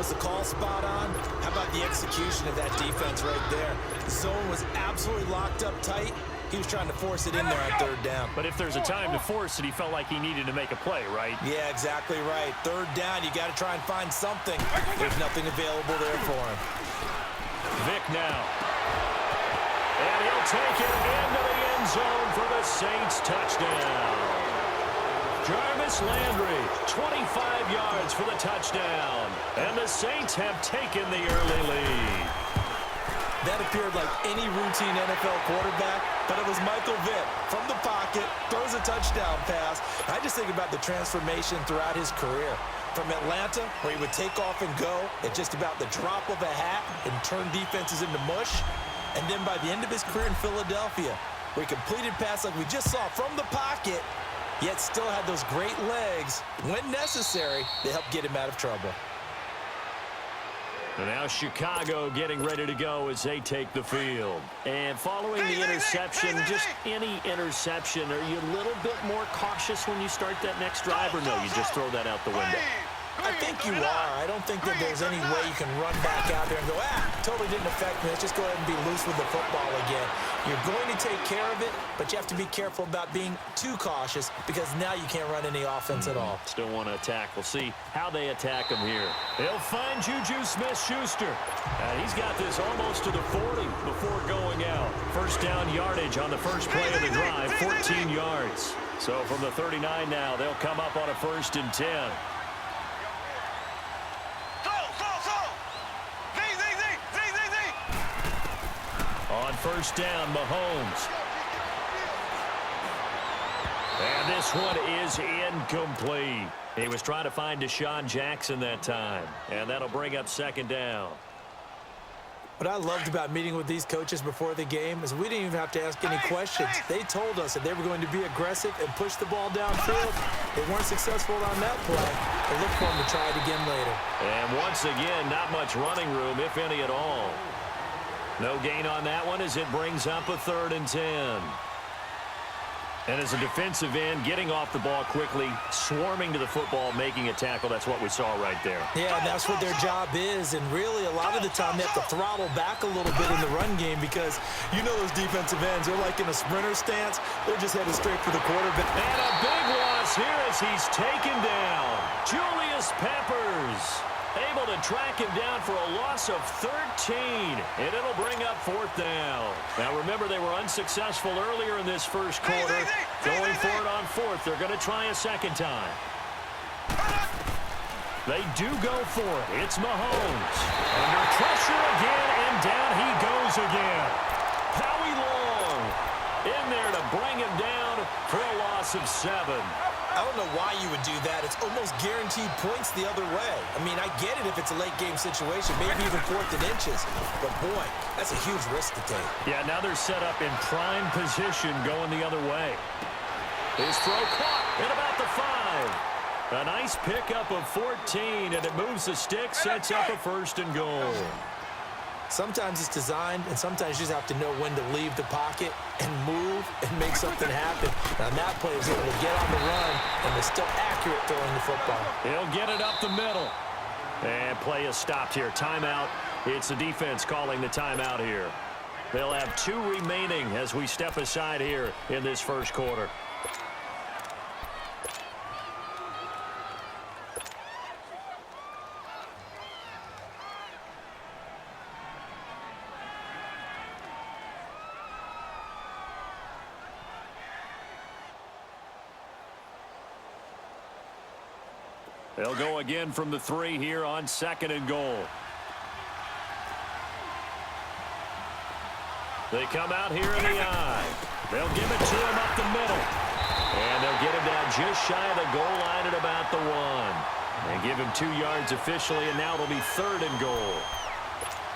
was the call spot on, how about the execution of that defense right there? The zone was absolutely locked up tight. He was trying to force it in there on third down. But if there's a time to force it, he felt like he needed to make a play, right? Yeah, exactly right. Third down, you got to try and find something. There's nothing available there for him. Vick now. And he'll take it into the end zone for the Saints touchdown. Jarvis Landry, 25 yards for the touchdown. And the Saints have taken the early lead. That appeared like any routine NFL quarterback, but it was Michael Vick from the pocket, throws a touchdown pass. I just think about the transformation throughout his career. From Atlanta, where he would take off and go at just about the drop of a hat and turn defenses into mush. And then by the end of his career in Philadelphia, where he completed passes like we just saw from the pocket, yet still had those great legs, when necessary, to help get him out of trouble. And now Chicago getting ready to go as they take the field. And following the interception, just any interception, are you a little bit more cautious when you start that next drive, or no, you just throw that out the window? I think you are. I don't think that there's any way you can run back out there and go, totally didn't affect me. Let's just go ahead and be loose with the football again. You're going to take care of it, but you have to be careful about being too cautious because now you can't run any offense at all. Still want to attack. We'll see how they attack him here. They'll find Juju Smith-Schuster. He's got this almost to the 40 before going out. First down yardage on the first play of the drive, 14 yards. So from the 39 now, they'll come up on a 1st and 10. On first down, Mahomes. And this one is incomplete. He was trying to find Deshaun Jackson that time. And that'll bring up 2nd down. What I loved about meeting with these coaches before the game is we didn't even have to ask any questions. They told us that they were going to be aggressive and push the ball downfield. They weren't successful on that play. They look for them to try it again later. And once again, not much running room, if any at all. No gain on that one as it brings up a 3rd and 10. And as a defensive end, getting off the ball quickly, swarming to the football, making a tackle, that's what we saw right there. Yeah, and that's what their job is. And really, a lot of the time, they have to throttle back a little bit in the run game because you know those defensive ends, they're like in a sprinter stance. They're just headed straight for the quarterback. And a big loss here as he's taken down. Julius Peppers able to track him down for a loss of 13, and it'll bring up 4th down. Now, remember, they were unsuccessful earlier in this first quarter. Going for it on 4th. They're going to try a 2nd time. They do go for it. It's Mahomes. Under pressure again, and down he goes again. Howie Long in there to bring him down for a loss of 7. I don't know why you would do that. It's almost guaranteed points the other way. I mean, I get it if it's a late-game situation, maybe even 4th and inches. But, boy, that's a huge risk to take. Yeah, now they're set up in prime position going the other way. His throw caught at about the 5. A nice pickup of 14, and it moves the stick, sets up a 1st and goal. Sometimes it's designed, and sometimes you just have to know when to leave the pocket and move and make something happen. Now, that player is able to get on the run, and they're still accurate throwing the football. He'll get it up the middle. And play is stopped here. Timeout. It's the defense calling the timeout here. They'll have 2 remaining as we step aside here in this first quarter. They'll go again from the 3 here on 2nd and goal. They come out here in the eye. They'll give it to him up the middle. And they'll get him down just shy of the goal line at about the 1. And give him 2 yards officially, and now it'll be 3rd and goal.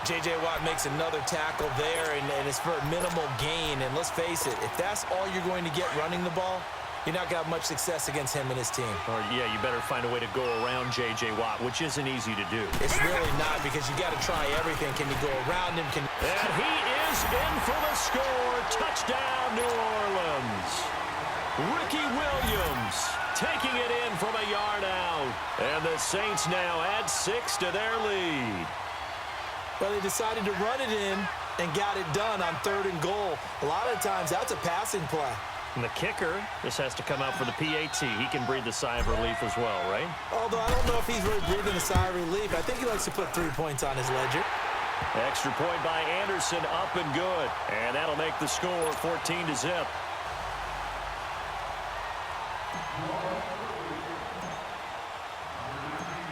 J.J. Watt makes another tackle there, and it's for a minimal gain. And let's face it, if that's all you're going to get running the ball, you're not going to have much success against him and his team. Or, yeah, you better find a way to go around J.J. Watt, which isn't easy to do. It's really not because you got to try everything. Can you go around him? And he is in for the score. Touchdown, New Orleans. Ricky Williams taking it in from a yard out. And the Saints now add 6 to their lead. Well, they decided to run it in and got it done on 3rd and goal. A lot of times, that's a passing play. And the kicker just has to come out for the PAT. He can breathe a sigh of relief as well, right? Although I don't know if he's really breathing a sigh of relief. I think he likes to put 3 points on his ledger. Extra point by Anderson, up and good. And that'll make the score 14-0.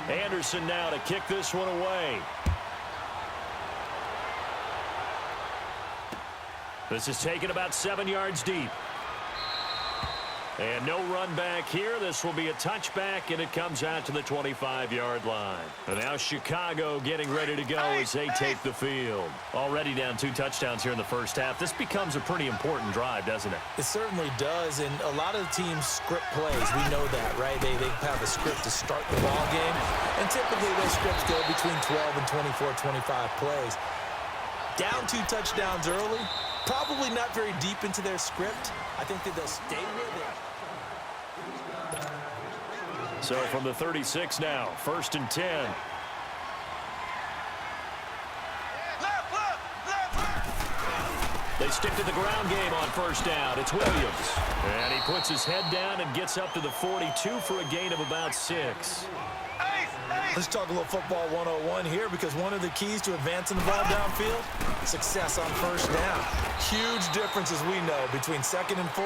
Anderson now to kick this one away. This is taken about 7 yards deep. And no run back here. This will be a touchback, and it comes out to the 25-yard line. And now Chicago getting ready to go as they take the field. Already down 2 touchdowns here in the first half. This becomes a pretty important drive, doesn't it? It certainly does, and a lot of the teams script plays. We know that, right? They have a script to start the ball game, and typically those scripts go between 12 and 24, 25 plays. Down 2 touchdowns early, probably not very deep into their script. I think that they'll stay with it. So from the 36 now, 1st and 10. They stick to the ground game on 1st down. It's Williams. And he puts his head down and gets up to the 42 for a gain of about 6. Let's talk a little football 101 here, because one of the keys to advancing the ball downfield, success on 1st down. Huge difference, as we know, between 2nd and 4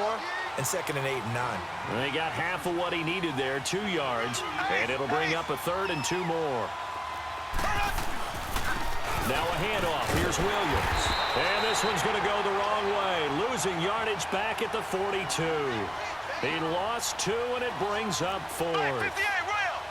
and 2nd and 8 and 9. And they got half of what he needed there, 2 yards, and it'll bring up a 3rd and 2 more. Now a handoff. Here's Williams. And this one's going to go the wrong way, losing yardage back at the 42. He lost 2, and it brings up 4th.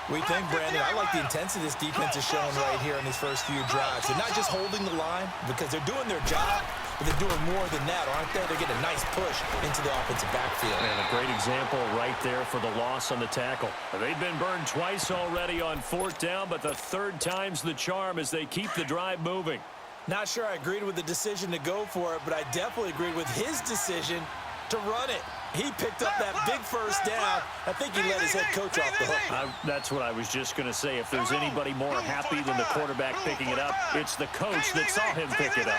We think, Brandon, I like the intensity this defense is showing right here in these first few drives. They're not just holding the line because they're doing their job, but they're doing more than that, aren't they? They're getting a nice push into the offensive backfield. And a great example right there for the loss on the tackle. They've been burned twice already on 4th down, but the 3rd time's the charm as they keep the drive moving. Not sure I agreed with the decision to go for it, but I definitely agreed with his decision to run it. He picked up that big 1st down. I think he let his head coach off the hook. That's what I was just going to say. If there's anybody more happy than the quarterback picking it up, it's the coach that saw him pick it up.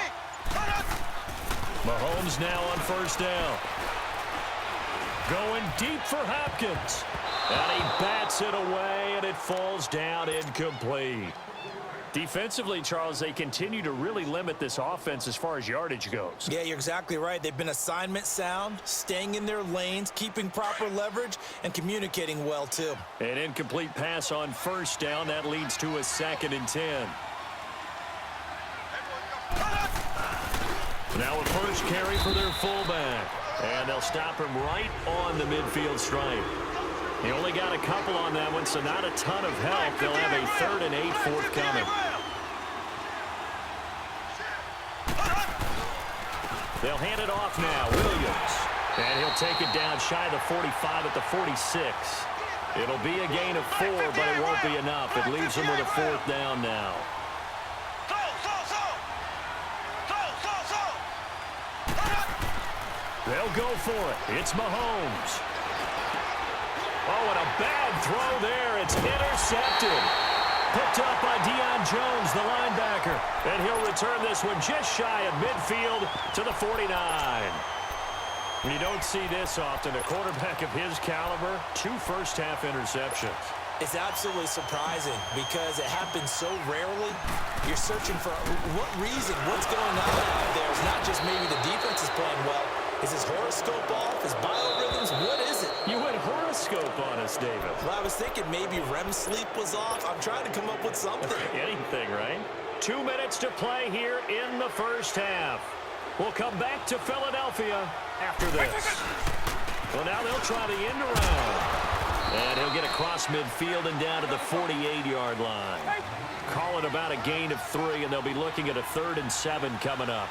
Mahomes now on 1st down. Going deep for Hopkins. And he bats it away, and it falls down incomplete. Defensively, Charles, they continue to really limit this offense as far as yardage goes. Yeah, you're exactly right. They've been assignment sound, staying in their lanes, keeping proper leverage, and communicating well, too. An incomplete pass on 1st down. That leads to a 2nd and 10. Now a first carry for their fullback. And they'll stop him right on the midfield stripe. He only got a couple on that one, so not a ton of help. They'll have a 3rd and 8 forthcoming. They'll hand it off now. Williams. And he'll take it down shy of the 45 at the 46. It'll be a gain of 4, but it won't be enough. It leaves them with a 4th down now. They'll go for it. It's Mahomes. Oh, and a bad throw there. It's intercepted. Picked up by Deion Jones, the linebacker. And he'll return this one just shy of midfield to the 49. You don't see this often. A quarterback of his caliber, 2 first-half interceptions. It's absolutely surprising because it happens so rarely. You're searching for what reason, what's going on out there. It's not just maybe the defense is playing well. Is his horoscope off? His biorhythms? What is it? You went horoscope on us, David. Well, I was thinking maybe REM sleep was off. I'm trying to come up with something. Anything, right? 2 minutes to play here in the first half. We'll come back to Philadelphia after this. Well, now they'll try the end around. And he'll get across midfield and down to the 48-yard line. Call it about a gain of 3, and they'll be looking at a 3rd and 7 coming up.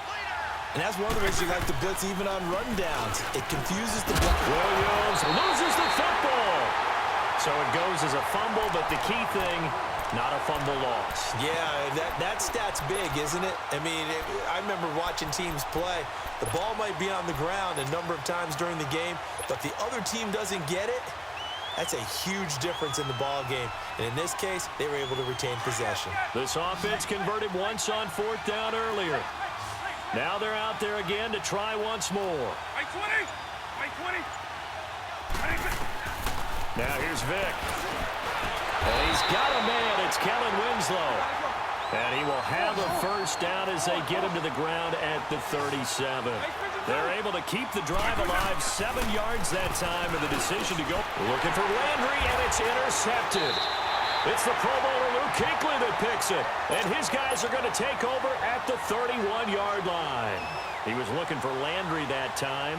And that's one of the reasons you like to blitz even on rundowns. It confuses the block. Williams loses the football. So it goes as a fumble, but the key thing, not a fumble loss. Yeah, that stat's big, isn't it? I mean, I remember watching teams play. The ball might be on the ground a number of times during the game, but the other team doesn't get it. That's a huge difference in the ball game. And in this case, they were able to retain possession. This offense converted once on 4th down earlier. Now they're out there again to try once more. Now here's Vic. And he's got a man. It's Kellen Winslow. And he will have a first down as they get him to the ground at the 37. They're able to keep the drive alive, 7 yards that time, and the decision to go. Looking for Landry, and it's intercepted. It's the Pro Bowler Luke Kuechly that picks it. And his guys are going to take over at the 31-yard line. He was looking for Landry that time.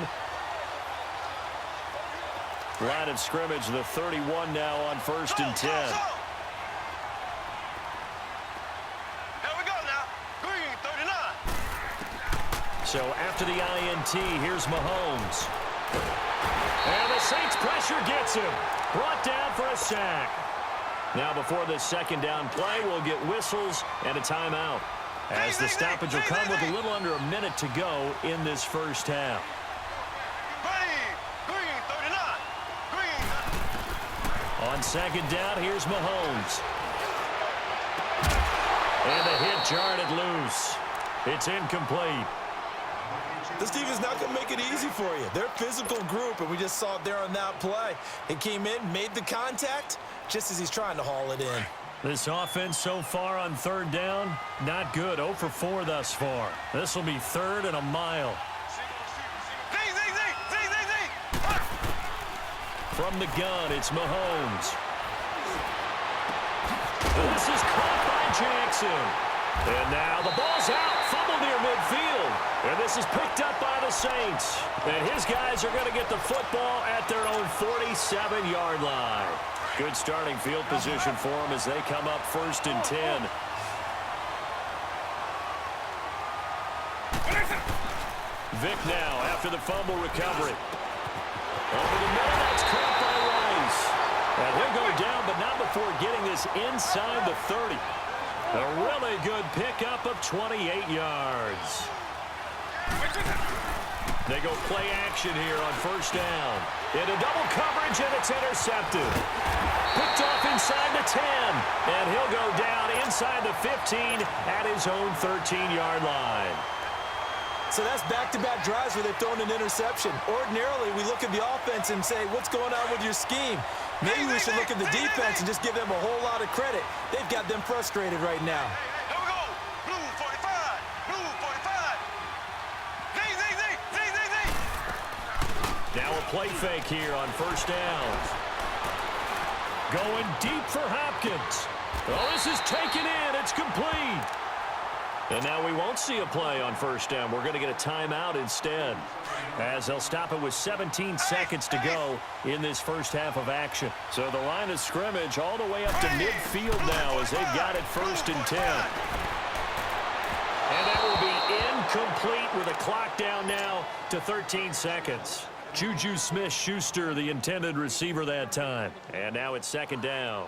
Line of scrimmage, the 31 now on 1st and 10. So after the INT, here's Mahomes. And the Saints pressure gets him. Brought down for a sack. Now before this 2nd down play, we'll get whistles and a timeout, as the stoppage will come with a little under a minute to go in this first half. On 2nd down, here's Mahomes. And the hit jarred it loose. It's incomplete. This defense is not going to make it easy for you. They're a physical group, and we just saw it there on that play. He came in, made the contact, just as he's trying to haul it in. This offense so far on 3rd down, not good. 0 for 4 thus far. This will be 3rd and a mile. From the gun, it's Mahomes. This is caught by Jackson. And now the ball's out. Fumble near midfield. And this is picked up by the Saints. And his guys are going to get the football at their own 47-yard line. Good starting field position for them as they come up 1st and 10. Vic now after the fumble recovery. Over the middle, that's caught by Rice. And he'll go down, but not before getting this inside the 30. A really good pickup of 28 yards. They go play action here on 1st down. Into double coverage, and it's intercepted. Picked off inside the 10. And he'll go down inside the 15 at his own 13-yard line. So that's back-to-back drives where they've thrown an interception. Ordinarily, we look at the offense and say, what's going on with your scheme? Maybe we should look at the defense and just give them a whole lot of credit. They've got them frustrated right now. Here we go. Blue 45. Blue 45. Now a play fake here on 1st down. Going deep for Hopkins. Oh, this is taken in. It's complete. And now we won't see a play on 1st down. We're going to get a timeout instead, as they'll stop it with 17 seconds to go in this first half of action. So the line of scrimmage all the way up to midfield now as they've got it 1st and 10. And that will be incomplete with a clock down now to 13 seconds. Juju Smith-Schuster, the intended receiver that time. And now it's 2nd down.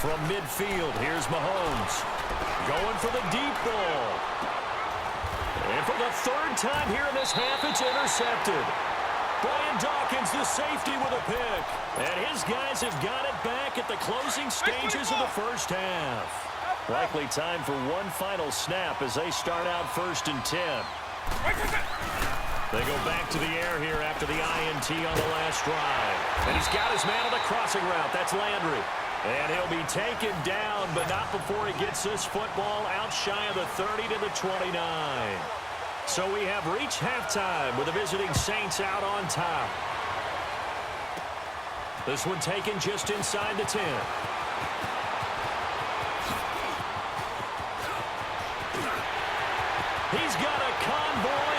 From midfield, here's Mahomes. Going for the deep ball. And for the 3rd time here in this half, it's intercepted. Brian Dawkins, the safety, with a pick. And his guys have got it back at the closing stages of the first half. Likely time for one final snap as they start out 1st and 10. They go back to the air here after the INT on the last drive. And he's got his man on the crossing route. That's Landry. And he'll be taken down, but not before he gets this football out shy of the 30 to the 29. So we have reached halftime with the visiting Saints out on top. This one taken just inside the 10. He's got a convoy